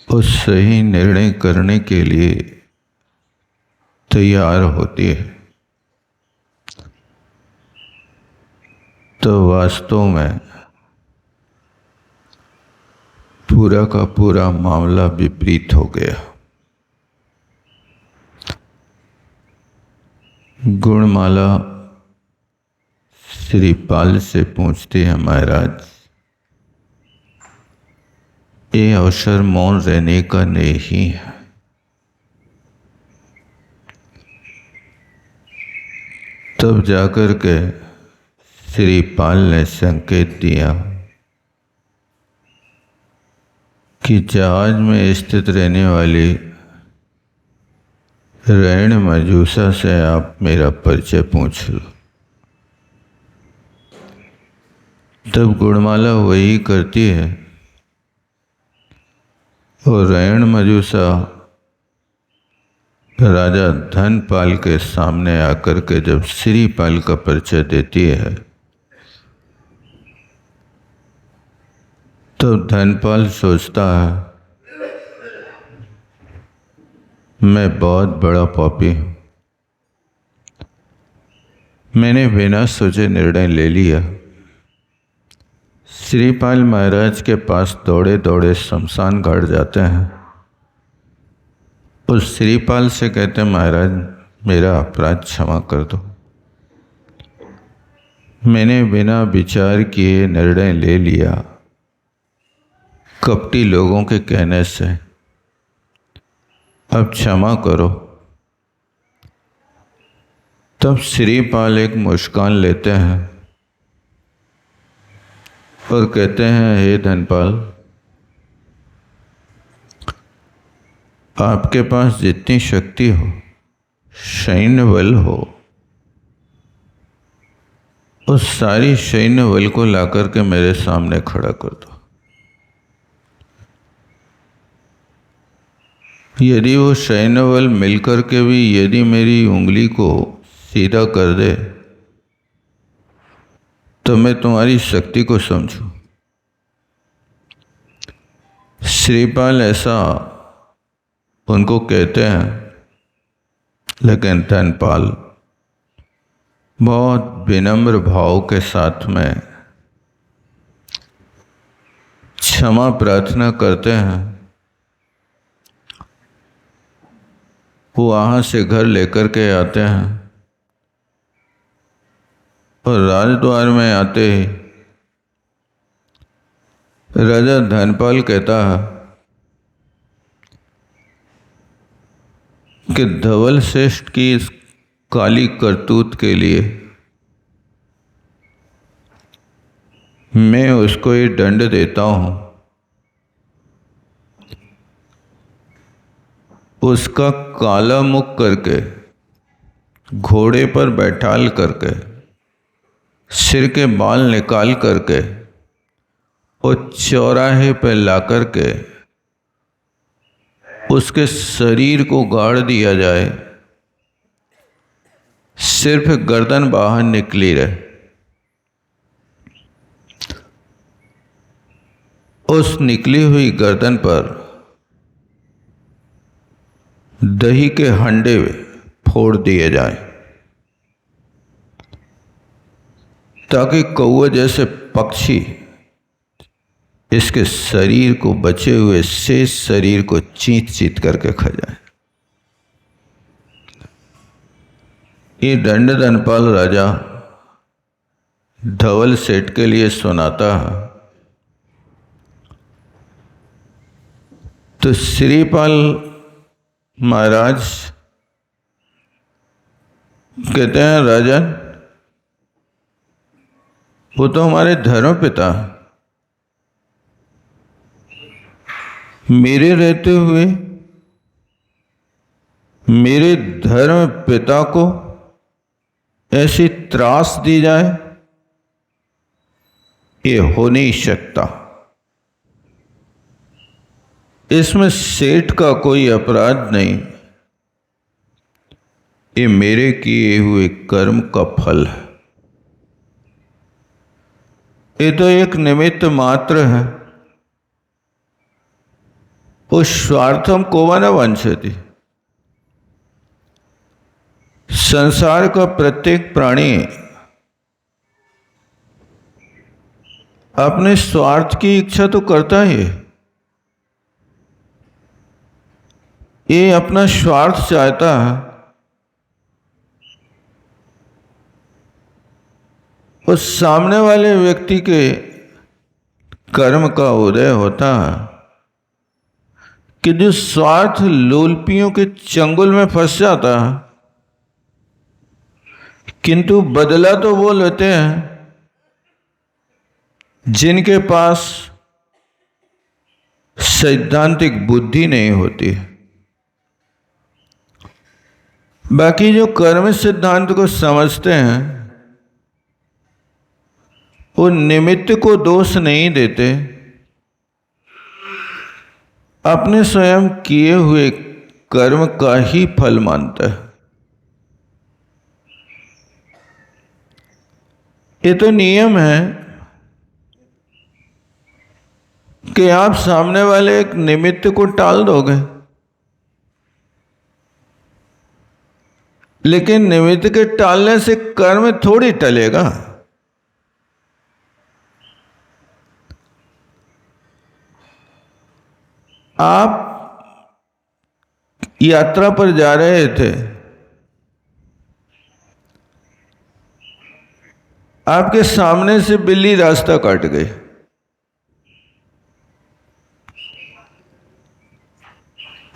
उस सही निर्णय करने के लिए तैयार होती है, तो वास्तव में पूरा का पूरा मामला विपरीत हो गया। गुणमाला श्रीपाल से पूछती है, महाराज ये अवसर मौन रहने का नहीं है। तब जाकर के श्रीपाल ने संकेत दिया कि जहाज में स्थित रहने वाली रैण मजूसा से आप मेरा परिचय पूछ लो। तब गुणमाला वही करती है और रैण मजूसा राजा धनपाल के सामने आकर के जब श्रीपाल का परिचय देती है, तो धनपाल सोचता है मैं बहुत बड़ा पापी हूँ, मैंने बिना सोचे निर्णय ले लिया। श्रीपाल महाराज के पास दौड़े दौड़े शमशान घाट जाते हैं। उस श्रीपाल से कहते हैं, महाराज मेरा अपराध क्षमा कर दो, मैंने बिना विचार किए निर्णय ले लिया, कपटी लोगों के कहने से, अब क्षमा करो। तब श्रीपाल एक मुस्कान लेते हैं और कहते हैं, हे धनपाल, आपके पास जितनी शक्ति हो, सैन्य बल हो, उस सारी सैन्य बल को लाकर के मेरे सामने खड़ा कर दो। यदि वो सैन्य बल मिलकर के भी यदि मेरी उंगली को सीधा कर दे तो मैं तुम्हारी शक्ति को समझूं। श्रीपाल ऐसा उनको कहते हैं, लेकिन धनपाल बहुत विनम्र भाव के साथ में क्षमा प्रार्थना करते हैं। वो वहाँ से घर लेकर के आते हैं और राजद्वार में आते ही राजा धनपाल कहता है कि धवल श्रेष्ठ की इस काली करतूत के लिए मैं उसको ये दंड देता हूँ, उसका काला मुख करके घोड़े पर बैठाल करके सिर के बाल निकाल करके और चौराहे पर ला करके उसके शरीर को गाड़ दिया जाए, सिर्फ गर्दन बाहर निकली रहे। उस निकली हुई गर्दन पर दही के हंडे फोड़ दिए जाए ताकि कौवे जैसे पक्षी इसके शरीर को, बचे हुए शेष शरीर को चींच चींच करके खा जाए। ये दंड धनपाल राजा धवल सेठ के लिए सुनाता है। तो श्रीपाल महाराज कहते हैं, राजन वो तो हमारे धर्म पिता, मेरे रहते हुए मेरे धर्म पिता को ऐसी त्रास दी जाए, ये हो नहीं सकता। इसमें सेठ का कोई अपराध नहीं, ये मेरे किए हुए कर्म का फल है। ये तो एक निमित्त मात्र है। वो स्वार्थम को न वांछति। संसार का प्रत्येक प्राणी अपने स्वार्थ की इच्छा तो करता ही है। ये अपना स्वार्थ चाहता है, उस सामने वाले व्यक्ति के कर्म का उदय होता है कि जो स्वार्थ लोलपियों के चंगुल में फंस जाता है, किंतु बदला तो वो लेते हैं जिनके पास सैद्धांतिक बुद्धि नहीं होती। बाकी जो कर्म सिद्धांत को समझते हैं वो निमित्त को दोष नहीं देते, अपने स्वयं किए हुए कर्म का ही फल मानता है। ये तो नियम है कि आप सामने वाले एक निमित्त को टाल दोगे, लेकिन निमित्त के टालने से कर्म थोड़ी टलेगा। आप यात्रा पर जा रहे थे, आपके सामने से बिल्ली रास्ता काट गई।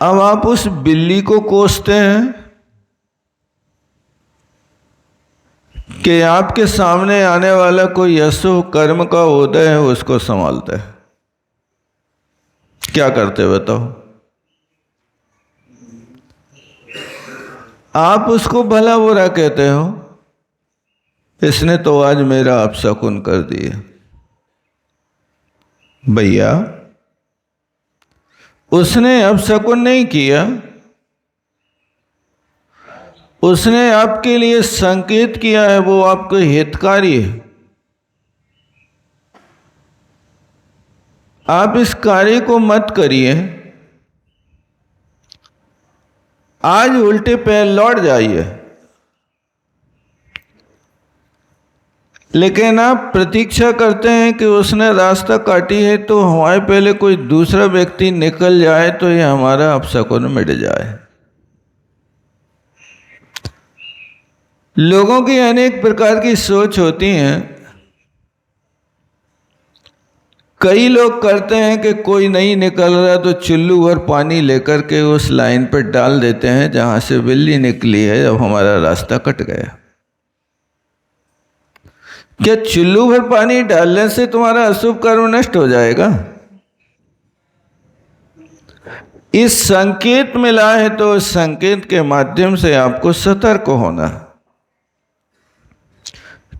अब आप उस बिल्ली को कोसते हैं कि आपके सामने आने वाला कोई अशुभ कर्म का उदय है उसको संभालता है? क्या करते बताओ? आप उसको भला बुरा कहते हो, इसने तो आज मेरा अपशकुन कर दिया। भैया, उसने अपशकुन नहीं किया, उसने आपके लिए संकेत किया है, वो आपके हितकारी है। आप इस कार्य को मत करिए, आज उल्टे पैर लौट जाइए। लेकिन आप प्रतीक्षा करते हैं कि उसने रास्ता काटी है तो हमारे पहले कोई दूसरा व्यक्ति निकल जाए तो ये हमारा अपशकुन मिट जाए। लोगों की अनेक प्रकार की सोच होती हैं। कई लोग करते हैं कि कोई नहीं निकल रहा तो चुल्लू भर पानी लेकर के उस लाइन पर डाल देते हैं जहां से बिल्ली निकली है, जब हमारा रास्ता कट गया। क्या चुल्लू भर पानी डालने से तुम्हारा अशुभ कर्म नष्ट हो जाएगा? इस संकेत मिला है तो उस संकेत के माध्यम से आपको सतर्क होना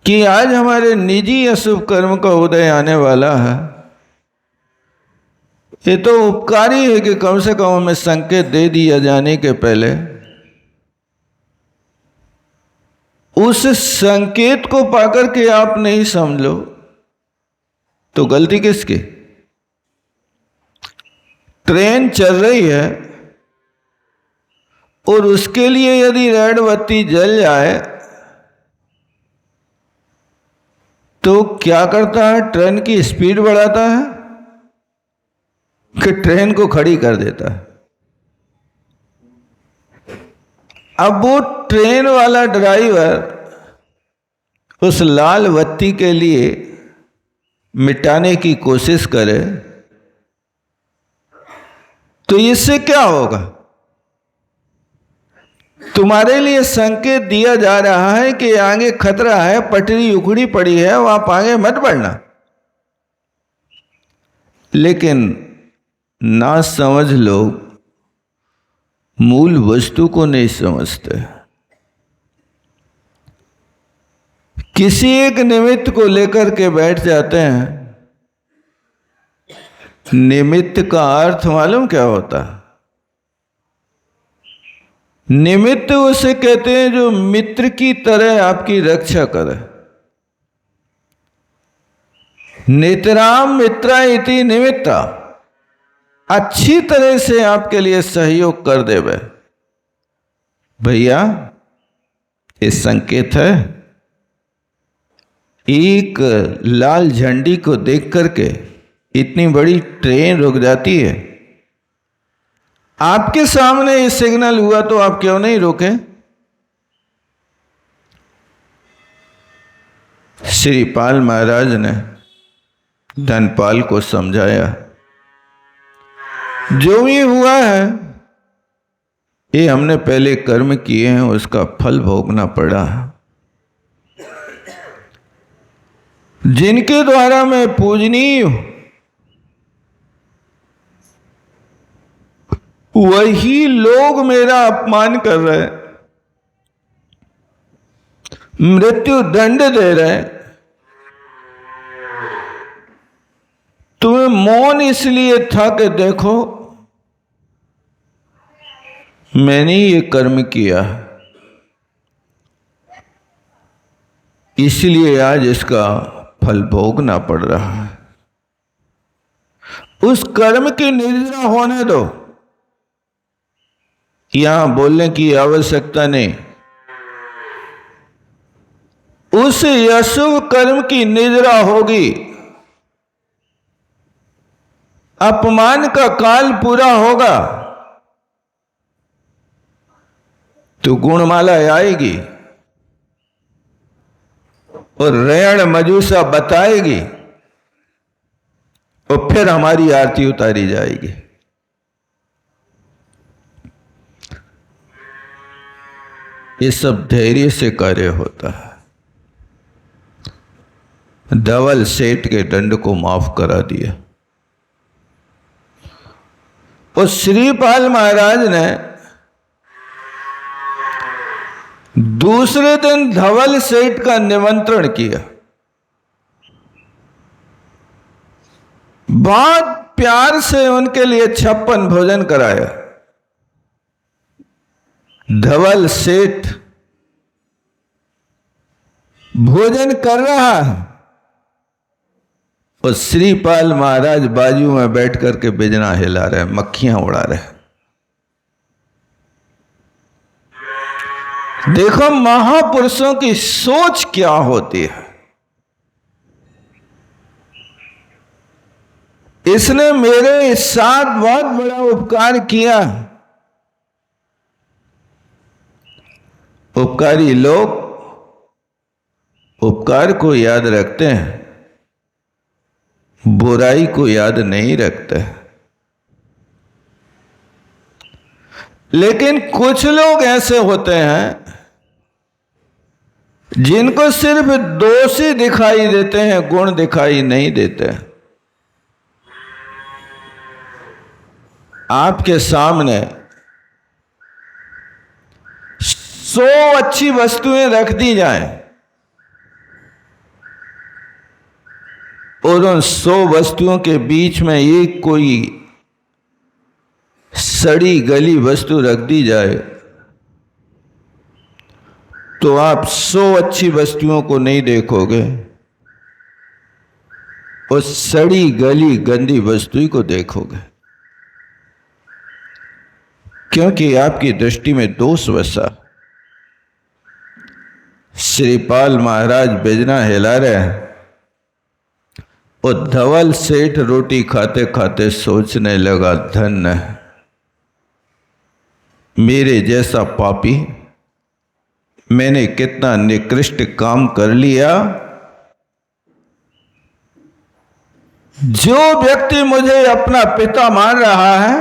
कि आज हमारे निजी अशुभ कर्म का उदय आने वाला है। ये तो उपकारी है कि कम से कम हमें संकेत दे दिया जाने के पहले उस संकेत को पाकर के आप नहीं समझ तो गलती किसकी? ट्रेन चल रही है और उसके लिए यदि रेड बत्ती जल जाए तो क्या करता है? ट्रेन की स्पीड बढ़ाता है कि ट्रेन को खड़ी कर देता है? अब वो ट्रेन वाला ड्राइवर उस लाल बत्ती के लिए मिटाने की कोशिश करे तो इससे क्या होगा? तुम्हारे लिए संकेत दिया जा रहा है कि आगे खतरा है, पटरी उखड़ी पड़ी है, आप आगे मत बढ़ना। लेकिन ना समझ लोग मूल वस्तु को नहीं समझते। किसी एक निमित्त को लेकर के बैठ जाते हैं। निमित्त का अर्थ मालूम क्या होता है? निमित्त उसे कहते हैं जो मित्र की तरह आपकी रक्षा करे। नितराम मित्रा इति निमित्ता। अच्छी तरह से आपके लिए सहयोग कर देवे। भैया ये संकेत है। एक लाल झंडी को देख करके इतनी बड़ी ट्रेन रुक जाती है। आपके सामने ये सिग्नल हुआ तो आप क्यों नहीं रोके? श्रीपाल महाराज ने धनपाल को समझाया, जो भी हुआ है ये हमने पहले कर्म किए हैं, उसका फल भोगना पड़ा। जिनके द्वारा मैं पूजनीय हूं वही लोग मेरा अपमान कर रहे हैं, मृत्यु दंड दे रहे हैं। तुम्हें मौन इसलिए था कि देखो मैंने ये कर्म किया, इसलिए आज इसका फल भोगना पड़ रहा है। उस कर्म की निद्रा होने दो, यहां बोलने की आवश्यकता नहीं। उस अशुभ कर्म की निद्रा होगी, अपमान का काल पूरा होगा तो गुणमाला आएगी और रेण मजूसा बताएगी और फिर हमारी आरती उतारी जाएगी। ये सब धैर्य से कार्य होता है। धवल सेठ के दंड को माफ करा दिया और श्रीपाल महाराज ने दूसरे दिन धवल सेठ का निमंत्रण किया। बहुत प्यार से उनके लिए 56 भोजन कराया। धवल सेठ भोजन कर रहा है और श्रीपाल महाराज बाजू में बैठ करके बिजना हिला रहे, मक्खियां उड़ा रहे। देखो महापुरुषों की सोच क्या होती है। इसने मेरे साथ बहुत बड़ा उपकार किया। उपकारी लोग उपकार को याद रखते हैं, बुराई को याद नहीं रखते। लेकिन कुछ लोग ऐसे होते हैं जिनको सिर्फ दोष ही दिखाई देते हैं, गुण दिखाई नहीं देते। आपके सामने 100 अच्छी वस्तुएं रख दी जाएं और उन 100 वस्तुओं के बीच में एक कोई सड़ी गली वस्तु रख दी जाए तो आप 100 अच्छी वस्तुओं को नहीं देखोगे, उस सड़ी गली गंदी वस्तु को देखोगे, क्योंकि आपकी दृष्टि में दोष बसा। श्रीपाल महाराज बिजना हिला रहे हैं और धवल सेठ रोटी खाते खाते सोचने लगा, धन्य है मेरे जैसा पापी, मैंने कितना निकृष्ट काम कर लिया। जो व्यक्ति मुझे अपना पिता मान रहा है,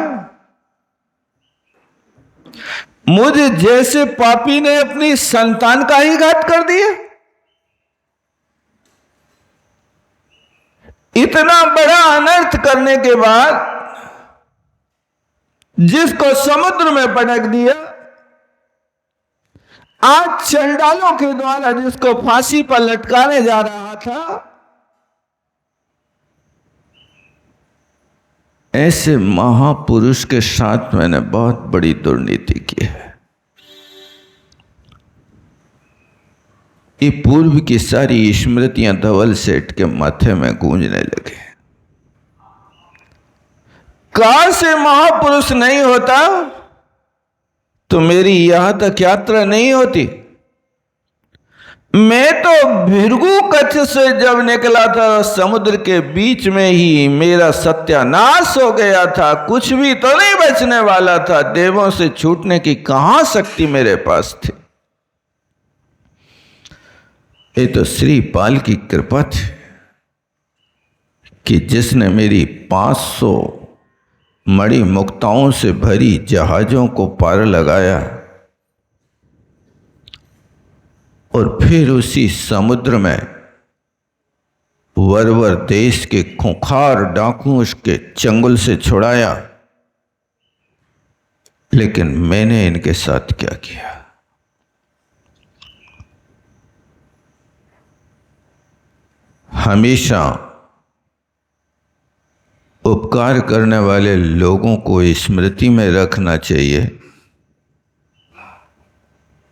मुझे जैसे पापी ने अपनी संतान का ही घात कर दिया। इतना बड़ा अनर्थ करने के बाद जिसको समुद्र में पटक दिया, आज चंडालों के द्वारा जिसको फांसी पर लटकाने जा रहा था, ऐसे महापुरुष के साथ मैंने बहुत बड़ी दुर्नीति की है। ये पूर्व की सारी स्मृतियां धवल सेठ के माथे में गूंजने लगे। काश ये महापुरुष नहीं होता तो मेरी यहां तक यात्रा नहीं होती। मैं तो भृगु कच्छ से जब निकला था समुद्र के बीच में ही मेरा सत्यानाश हो गया था। कुछ भी तो नहीं बचने वाला था। देवों से छूटने की कहां शक्ति मेरे पास थी। ये तो श्री पाल की कृपा थी कि जिसने मेरी 500 मणि मुक्ताओं से भरी जहाजों को पार लगाया और फिर उसी समुद्र में वरवर देश के खूंखार डाकुओं के चंगुल से छुड़ाया। लेकिन मैंने इनके साथ क्या किया? हमेशा उपकार करने वाले लोगों को स्मृति में रखना चाहिए।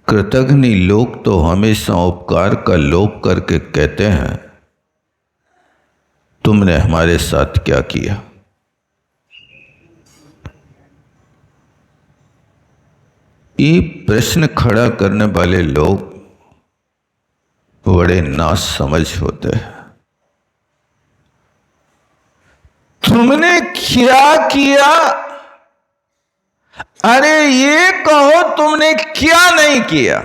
कृतघ्नी लोग तो हमेशा उपकार का लोभ करके कहते हैं तुमने हमारे साथ क्या किया। ये प्रश्न खड़ा करने वाले लोग बड़े नासमझ होते हैं। तुमने क्या किया? अरे ये कहो तुमने क्या नहीं किया।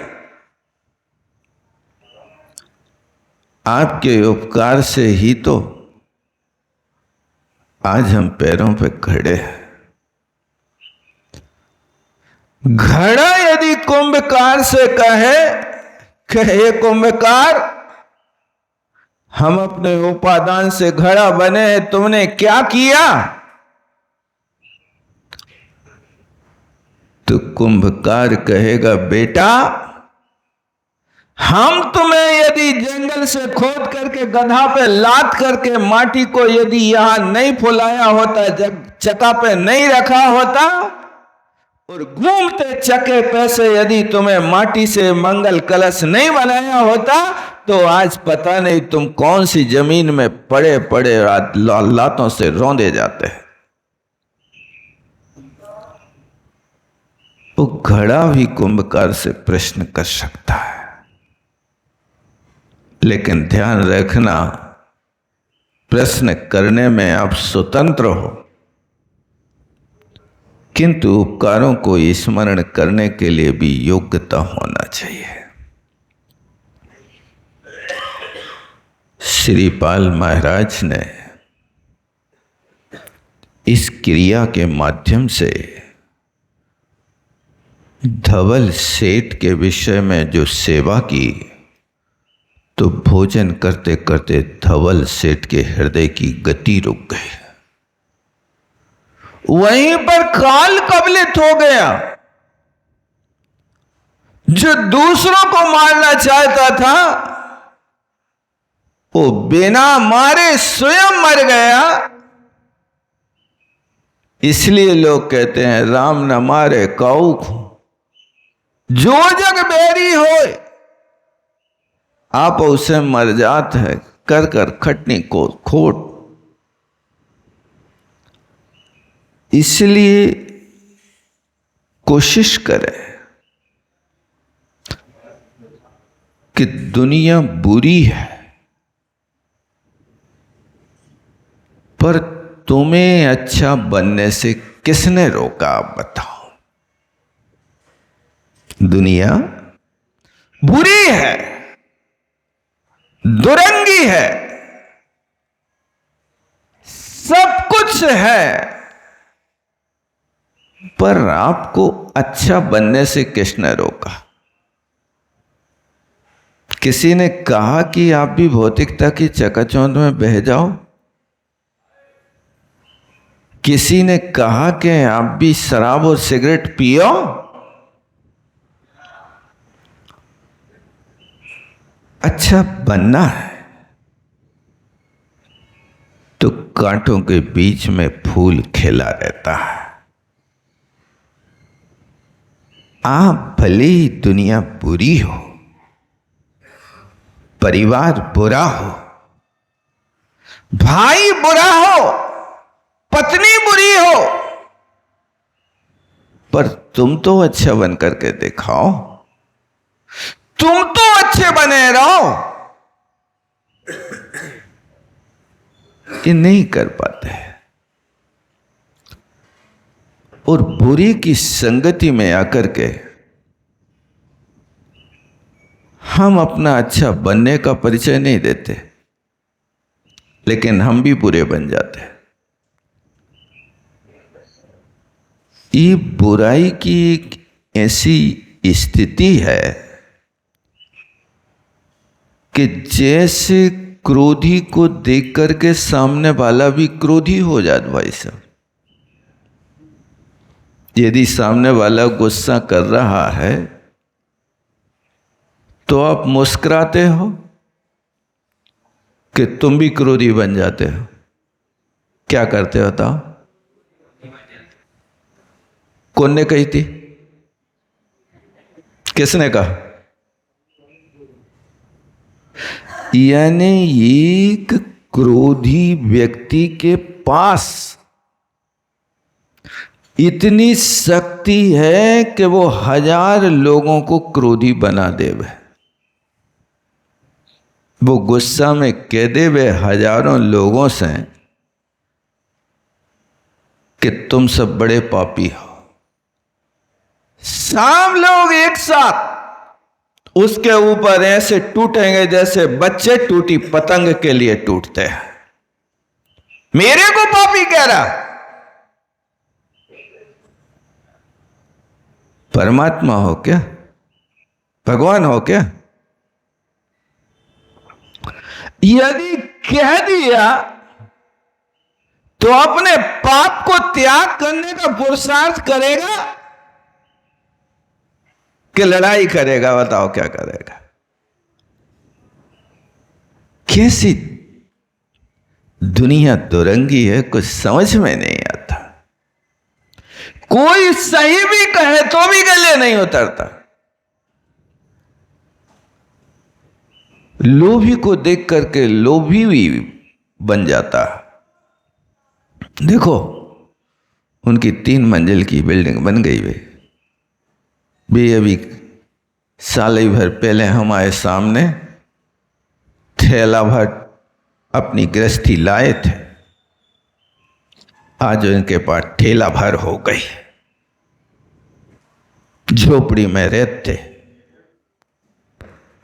आपके उपकार से ही तो आज हम पैरों पे खड़े हैं। घड़ा यदि कुंभकार से कहे कुंभकार हम अपने उपादान से घड़ा बने, तुमने क्या किया? तो कुंभकार कहेगा बेटा हम तुम्हें यदि जंगल से खोद करके गधा पे लाद करके माटी को यदि यहां नहीं फुलाया होता, चक्का पे नहीं रखा होता और घूमते चक्के पे से यदि तुम्हें माटी से मंगल कलश नहीं बनाया होता तो आज पता नहीं तुम कौन सी जमीन में पड़े पड़े लातों से रौंदे जाते हैं। वो घड़ा भी कुंभकार से प्रश्न कर सकता है। लेकिन ध्यान रखना प्रश्न करने में आप स्वतंत्र हो, किंतु उपकारों को स्मरण करने के लिए भी योग्यता होना चाहिए। श्रीपाल महाराज ने इस क्रिया के माध्यम से धवल सेठ के विषय में जो सेवा की तो भोजन करते करते धवल सेठ के हृदय की गति रुक गई। वहीं पर काल कबलित हो गया। जो दूसरों को मारना चाहता था वो बिना मारे स्वयं मर गया। इसलिए लोग कहते हैं राम न मारे काऊ को, जो जग बैरी होए आप उसे मर जात है, कर कर खटनी को खोट। इसलिए कोशिश करें कि दुनिया बुरी है पर तुम्हें अच्छा बनने से किसने रोका? आप बताओ। दुनिया बुरी है, दुरंगी है, सब कुछ है, पर आपको अच्छा बनने से किसने रोका? किसी ने कहा कि आप भी भौतिकता की चकाचौंध में बह जाओ? किसी ने कहा कि आप भी शराब और सिगरेट पियो? अच्छा बनना है तो कांटों के बीच में फूल खिला रहता है। आप भले ही दुनिया बुरी हो, परिवार बुरा हो, भाई बुरा हो, पत्नी बुरी हो, पर तुम तो अच्छा बन करके दिखाओ, तुम तो अच्छे बने रहो। ये नहीं कर पाते और बुरी की संगति में आकर के हम अपना अच्छा बनने का परिचय नहीं देते, लेकिन हम भी बुरे बन जाते हैं। ये बुराई की एक ऐसी स्थिति है कि जैसे क्रोधी को देख करके सामने वाला भी क्रोधी हो जाता। भाई साहब, यदि सामने वाला गुस्सा कर रहा है तो आप मुस्कुराते हो कि तुम भी क्रोधी बन जाते हो? क्या करते हो बताओ? कौन ने कही थी? किसने कहा? यानी एक क्रोधी व्यक्ति के पास इतनी शक्ति है कि वो 1000 लोगों को क्रोधी बना देवे। वो गुस्सा में कह देवे हजारों लोगों से कि तुम सब बड़े पापी हो। सब लोग एक साथ उसके ऊपर ऐसे टूटेंगे जैसे बच्चे टूटी पतंग के लिए टूटते हैं। मेरे को पापी कह रहा? परमात्मा हो क्या? भगवान हो क्या? यदि कह दिया तो अपने पाप को त्याग करने का पुरुषार्थ करेगा कि लड़ाई करेगा? बताओ क्या करेगा? कैसी दुनिया दुरंगी है, कुछ समझ में नहीं आता। कोई सही भी कहे तो भी गले नहीं उतरता। लोभी को देख करके लोभी भी बन जाता। देखो, उनकी 3 मंजिल की बिल्डिंग बन गई वे अभी साल ही भर पहले हमारे सामने थैला भर अपनी गृहस्थी लाए थे। आज उनके पास ठेला भर हो गई। झोपड़ी में रहते,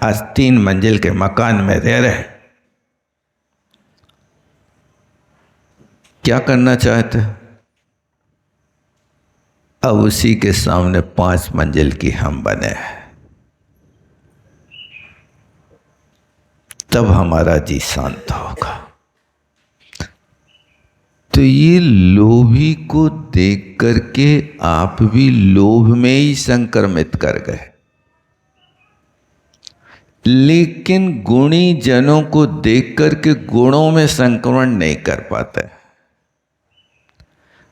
आज 3 मंजिल के मकान में रह रहे। क्या करना चाहते? अब उसी के सामने 5 मंजिल की हम बने हैं। तब हमारा जी शांत होगा। तो ये लोभी को देख करके आप भी लोभ में ही संक्रमित कर गए, लेकिन गुणी जनों को देख करके गुणों में संक्रमण नहीं कर पाते।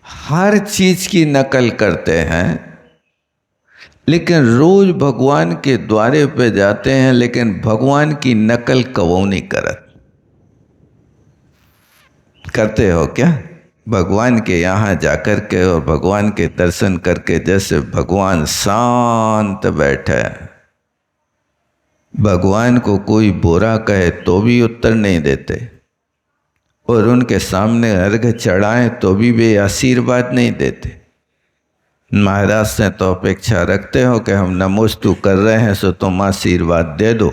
हर चीज की नकल करते हैं, लेकिन रोज भगवान के द्वारे पे जाते हैं, लेकिन भगवान की नकल कबो नहीं करते हो क्या? भगवान के यहाँ जाकर के और भगवान के दर्शन करके जैसे भगवान शांत बैठे, भगवान को कोई बुरा कहे तो भी उत्तर नहीं देते, और उनके सामने अर्घ चढ़ाएं तो भी वे आशीर्वाद नहीं देते। महाराज से तो अपेक्षा रखते हो कि हम नमोस्तु कर रहे हैं सो तुम आशीर्वाद दे दो,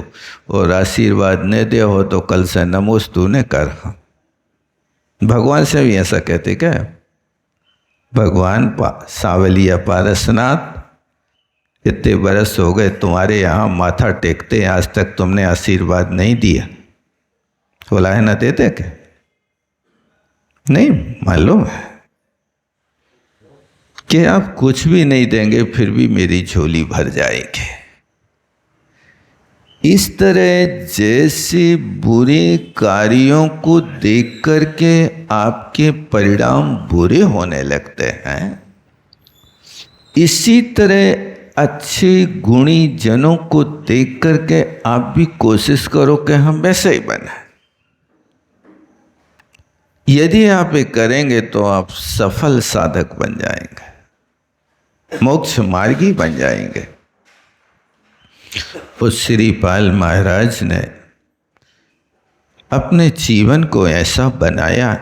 और आशीर्वाद नहीं दे हो तो कल से नमोस्तु ने कर। भगवान से भी ऐसा कहते क्या? भगवान सावलिया पारसनाथ, इतने बरस हो गए तुम्हारे यहाँ माथा टेकते हैं, आज तक तुमने आशीर्वाद नहीं दिया। बोला है ना देते क्या? नहीं मालूम है कि आप कुछ भी नहीं देंगे फिर भी मेरी झोली भर जाएगी। इस तरह जैसे बुरे कार्यों को देख करके आपके परिणाम बुरे होने लगते हैं, इसी तरह अच्छे गुणी जनों को देख करके आप भी कोशिश करो कि हम वैसे ही बने। यदि आप ये करेंगे तो आप सफल साधक बन जाएंगे, मोक्ष मार्गी बन जाएंगे। उस श्रीपाल महाराज ने अपने जीवन को ऐसा बनाया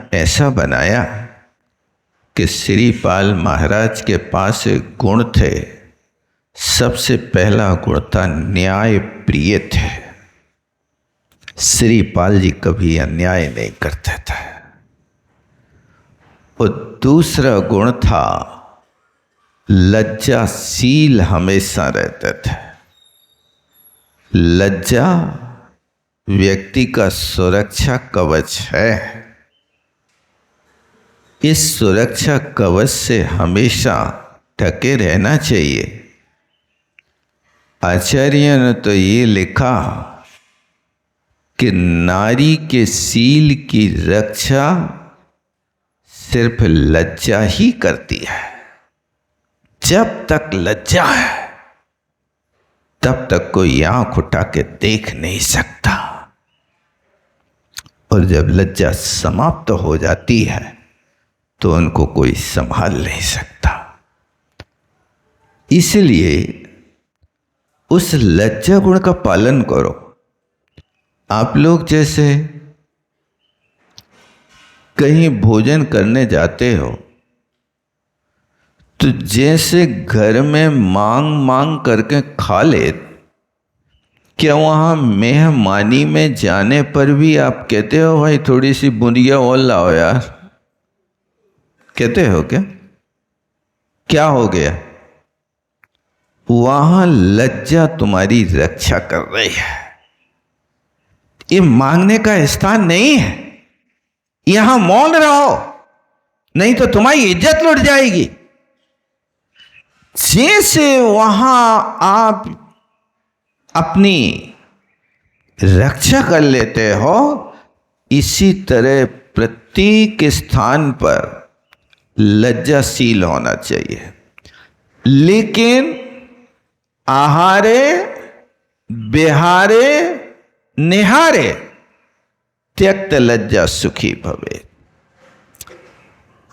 कि श्रीपाल महाराज के पास एक गुण थे। सबसे पहला गुण था न्याय प्रिय थे। श्रीपाल जी कभी अन्याय नहीं करते थे। और दूसरा गुण था लज्जाशील हमेशा रहते थे। लज्जा व्यक्ति का सुरक्षा कवच है। इस सुरक्षा कवच से हमेशा ढके रहना चाहिए। आचार्य ने तो ये लिखा कि नारी के शील की रक्षा सिर्फ लज्जा ही करती है। जब तक लज्जा है तब तक कोई आंख उठा के देख नहीं सकता, और जब लज्जा समाप्त हो जाती है तो उनको कोई संभाल नहीं सकता। इसलिए उस लज्जा गुण का पालन करो। आप लोग जैसे कहीं भोजन करने जाते हो तो जैसे घर में मांग करके खा ले, क्या वहाँ मेहमानी में जाने पर भी आप कहते हो भाई थोड़ी सी बूंदिया और लाओ यार? कहते हो क्या? क्या हो गया? वहाँ लज्जा तुम्हारी रक्षा कर रही है। ये मांगने का स्थान नहीं है। यहां मौन रहो, नहीं तो तुम्हारी इज्जत लुट जाएगी। जैसे वहां आप अपनी रक्षा कर लेते हो, इसी तरह प्रत्येक स्थान पर लज्जाशील होना चाहिए। लेकिन आहारे बिहारे निहारे त्यक्त लज्जा सुखी भवे।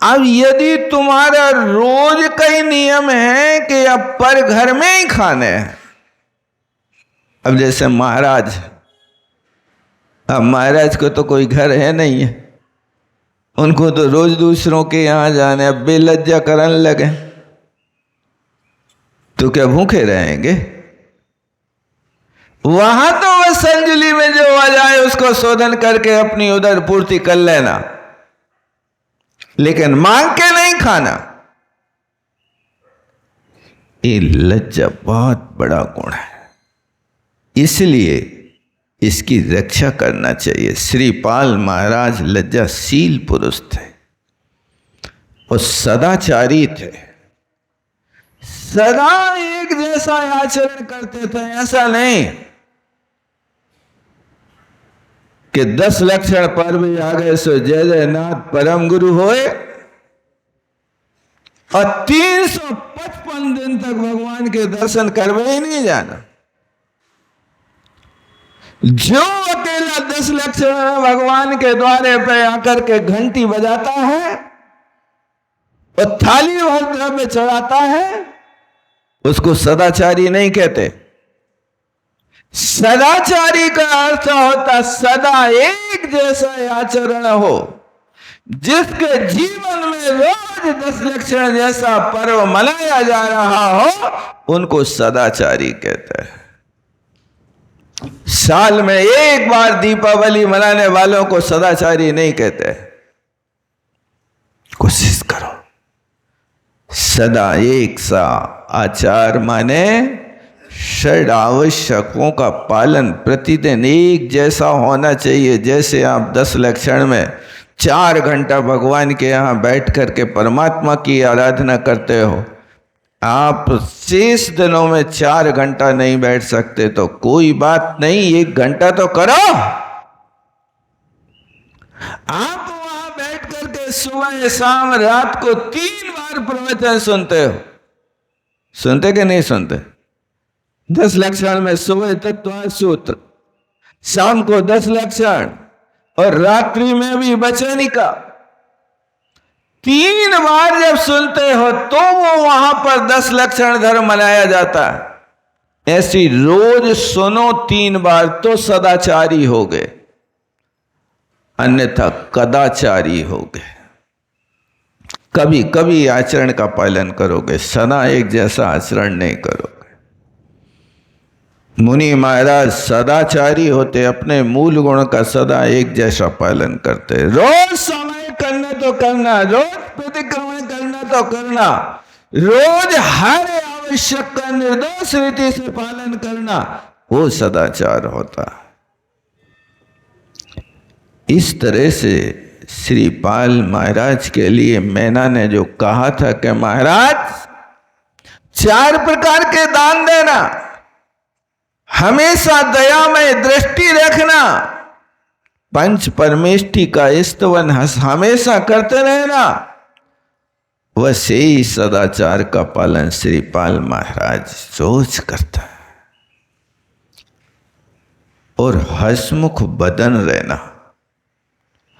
अब यदि तुम्हारा रोज का ही नियम है कि अब पर घर में ही खाने हैं, अब जैसे महाराज, अब महाराज को तो कोई घर है नहीं है, उनको तो रोज दूसरों के यहां जाने, अब बेलज्जा करने लगे तो क्या भूखे रहेंगे? वहां तो वह संजली में जो आ जाए उसको शोधन करके अपनी उदर पूर्ति कर लेना, लेकिन मांग के नहीं खाना। ये लज्जा बहुत बड़ा गुण है, इसलिए इसकी रक्षा करना चाहिए। श्रीपाल महाराज लज्जाशील पुरुष थे और सदाचारी थे। सदा एक जैसा आचरण करते थे। ऐसा नहीं कि 10 लक्षण पर भी आ गए सो जय जय नाथ परम गुरु होए, और 355 दिन तक भगवान के दर्शन करवे ही नहीं जाना। जो अकेला 10 लक्षण भगवान के द्वारे पे आकर के घंटी बजाता है और थाली भर द्रव्य चढ़ाता है, उसको सदाचारी नहीं कहते। सदाचारी का अर्थ होता सदा एक जैसा आचरण हो। जिसके जीवन में रोज 10 लक्षण जैसा पर्व मनाया जा रहा हो, उनको सदाचारी कहते हैं। साल में एक बार दीपावली मनाने वालों को सदाचारी नहीं कहते। कोशिश करो सदा एक सा आचार माने षड आवश्यकों का पालन प्रतिदिन एक जैसा होना चाहिए। जैसे आप 10 लक्षण में 4 घंटा भगवान के यहाँ बैठ करके परमात्मा की आराधना करते हो, आप शेष दिनों में 4 घंटा नहीं बैठ सकते तो कोई बात नहीं, 1 घंटा तो करो। आप वहां बैठ करके सुबह शाम रात को 3 बार प्रवचन सुनते हो, सुनते कि नहीं सुनते? 10 लक्षण में सुबह तत्व सूत्र, शाम को 10 लक्षण, और रात्रि में भी वचनिका। 3 बार जब सुनते हो तो वो वहां पर 10 लक्षण धर्म मनाया जाता है। ऐसी रोज सुनो 3 बार तो सदाचारी हो गए, अन्यथा कदाचारी हो गए। कभी कभी आचरण का पालन करोगे, सदा एक जैसा आचरण नहीं करोगे। मुनि महाराज सदाचारी होते, अपने मूल गुण का सदा एक जैसा पालन करते। रोज समय करना तो करना, रोज प्रतिक्रमण करना तो करना, रोज हर आवश्यक का निर्दोष रीति से पालन करना, वो सदाचार होता। इस तरह से श्रीपाल महाराज के लिए मैना ने जो कहा था कि महाराज 4 प्रकार के दान देना, हमेशा दया में दृष्टि रखना, पंच परमेष्टि का स्तवन हमेशा करते रहना, वैसे ही सदाचार का पालन श्रीपाल महाराज रोज करता है। और हंसमुख बदन रहना,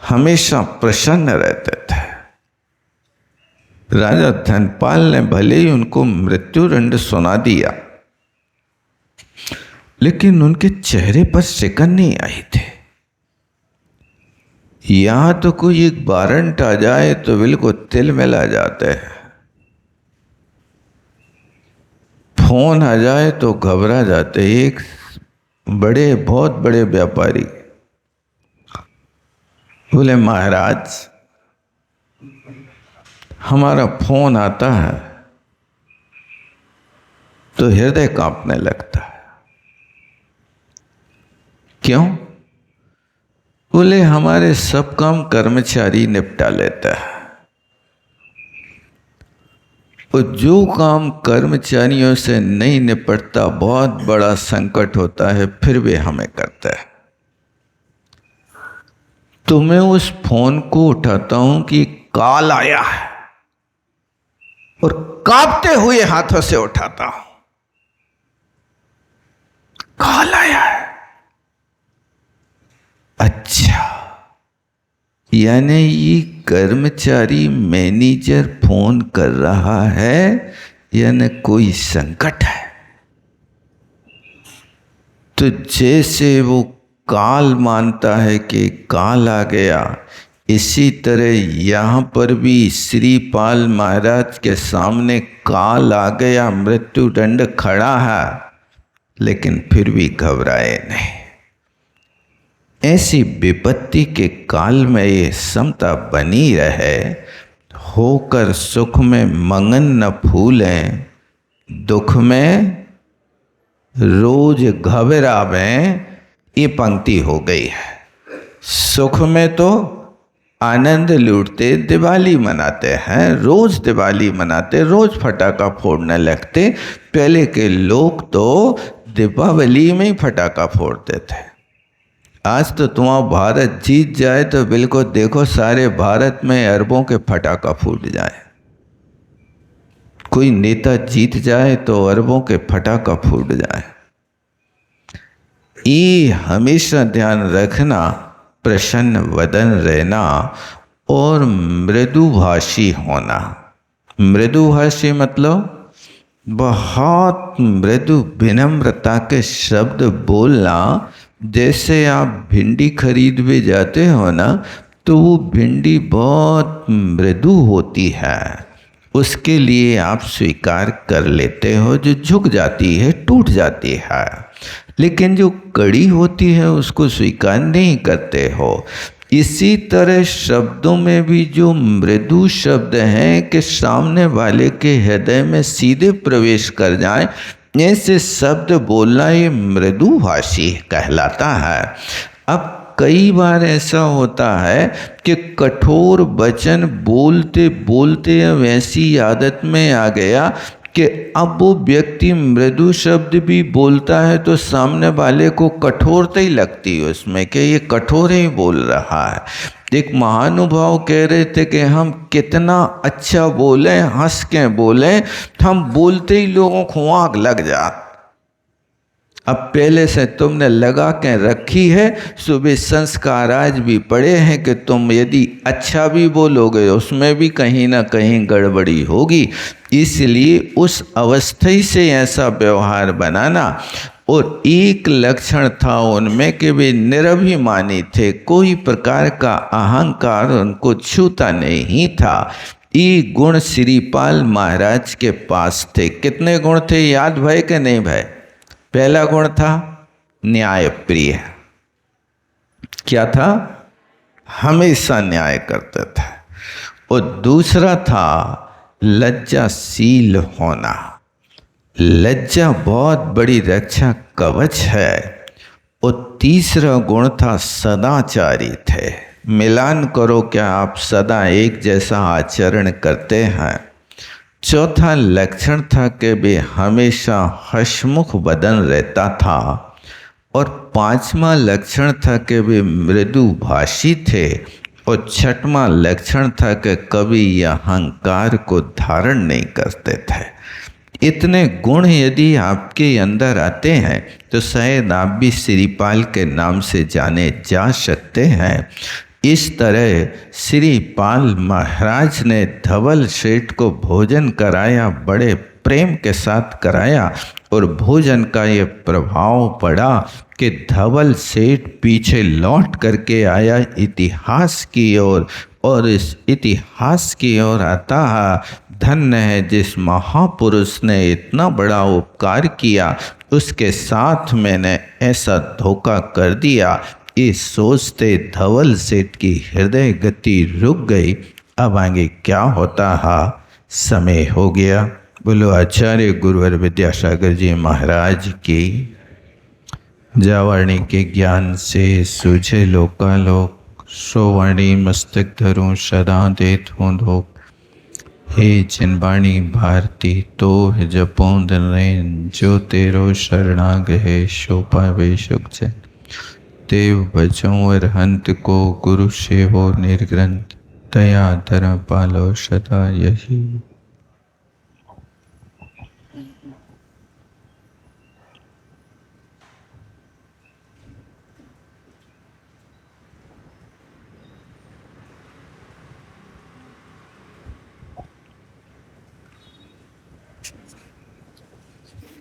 हमेशा प्रसन्न रहते थे। राजा धनपाल ने भले ही उनको मृत्युदंड सुना दिया, लेकिन उनके चेहरे पर सिकन नहीं आई थे। यहां तो कोई एक वारंट आ जाए तो बिल्कुल तिल मिला जाते हैं, फोन आ जाए तो घबरा जाते। एक बहुत बड़े व्यापारी बोले, महाराज हमारा फोन आता है तो हृदय कांपने लगता है। क्यों? बोले, हमारे सब काम कर्मचारी निपटा लेता है, और जो काम कर्मचारियों से नहीं निपटता बहुत बड़ा संकट होता है, फिर वे हमें करता है। तो मैं उस फोन को उठाता हूं कि कॉल आया है, और कांपते हुए हाथों से उठाता हूं, कॉल आया है। अच्छा, यानी ये कर्मचारी मैनेजर फोन कर रहा है, यानी कोई संकट है। तो जैसे वो काल मानता है कि काल आ गया, इसी तरह यहाँ पर भी श्रीपाल महाराज के सामने काल आ गया, मृत्युदंड खड़ा है, लेकिन फिर भी घबराए नहीं। ऐसी विपत्ति के काल में ये समता बनी रहे, होकर सुख में मंगन न फूलें, दुख में रोज घबरावें। ये पंक्ति हो गई है। सुख में तो आनंद लूटते, दिवाली मनाते हैं, रोज दिवाली मनाते, रोज फटाका फोड़ने लगते। पहले के लोग तो दीपावली में ही फटाका फोड़ते थे। आज तो तुम्हारा भारत जीत जाए तो बिल्कुल देखो, सारे भारत में अरबों के फटाका फूट जाए। कोई नेता जीत जाए तो अरबों के फटाका फूट जाए। ये हमेशा ध्यान रखना, प्रसन्न वदन रहना और मृदुभाषी होना। मृदुभाषी मतलब बहुत मृदु विनम्रता के शब्द बोलना। जैसे आप भिंडी खरीद भी जाते हो ना, तो वो भिंडी बहुत मृदु होती है, उसके लिए आप स्वीकार कर लेते हो। जो झुक जाती है, टूट जाती है, लेकिन जो कड़ी होती है उसको स्वीकार नहीं करते हो। इसी तरह शब्दों में भी जो मृदु शब्द हैं कि सामने वाले के हृदय में सीधे प्रवेश कर जाएं, ऐसे शब्द बोलना ये मृदुभाषी कहलाता है। अब कई बार ऐसा होता है कि कठोर वचन बोलते बोलते अब ऐसी आदत में आ गया कि अब वो व्यक्ति मृदु शब्द भी बोलता है तो सामने वाले को कठोरता ही लगती है उसमें, कि ये कठोर ही बोल रहा है। एक महानुभाव कह रहे थे कि हम कितना अच्छा बोले, हंस के बोले, हम बोलते ही लोगों को आग लग जाती। अब पहले से तुमने लगा के रखी है, सुबह संस्कार आज भी पड़े हैं कि तुम यदि अच्छा भी बोलोगे उसमें भी कहीं ना कहीं गड़बड़ी होगी। इसलिए उस अवस्था से ऐसा व्यवहार बनाना। और एक लक्षण था उनमें कि वे निरभिमानी थे, कोई प्रकार का अहंकार उनको छूता नहीं था। ये गुण श्रीपाल महाराज के पास थे। कितने गुण थे याद भाई कि नहीं भाई? पहला गुण था न्याय प्रिय। क्या था? हमेशा न्याय करते थे। और दूसरा था लज्जाशील होना। लज्जा बहुत बड़ी रक्षा कवच है। और तीसरा गुण था सदाचारी थे। मिलान करो, क्या आप सदा एक जैसा आचरण करते हैं? चौथा लक्षण था कि वे हमेशा हंसमुख बदन रहता था। और पांचवा लक्षण था कि वे मृदुभाषी थे। और छठवां लक्षण था कि कभी यह अहंकार को धारण नहीं करते थे। इतने गुण यदि आपके अंदर आते हैं तो शायद आप भी श्रीपाल के नाम से जाने जा सकते हैं। इस तरह श्रीपाल महाराज ने धवल सेठ को भोजन कराया, बड़े प्रेम के साथ कराया। और भोजन का ये प्रभाव पड़ा कि धवल सेठ पीछे लौट करके आया इतिहास की ओर। और इस इतिहास की ओर आता धन्य है जिस महापुरुष ने इतना बड़ा उपकार किया, उसके साथ मैंने ऐसा धोखा कर दिया। इस सोचते धवल सेठ की हृदय गति रुक गई। अब आगे क्या होता है, समय हो गया। बोलो आचार्य गुरुवर विद्यासागर जी महाराज की। जावाणी के ज्ञान से सूझे लोकालोक, सोवाणी मस्तक धरूं सदा देत हूँ धोख। हे जिनवाणी भारती तो है जपोंद नैन, जो तेरो शरणाग है शो पावे सुख चैन। देव भजों अरहंत को गुरु सेवो निर्ग्रंथ, दया धर्म पालो सदा यही।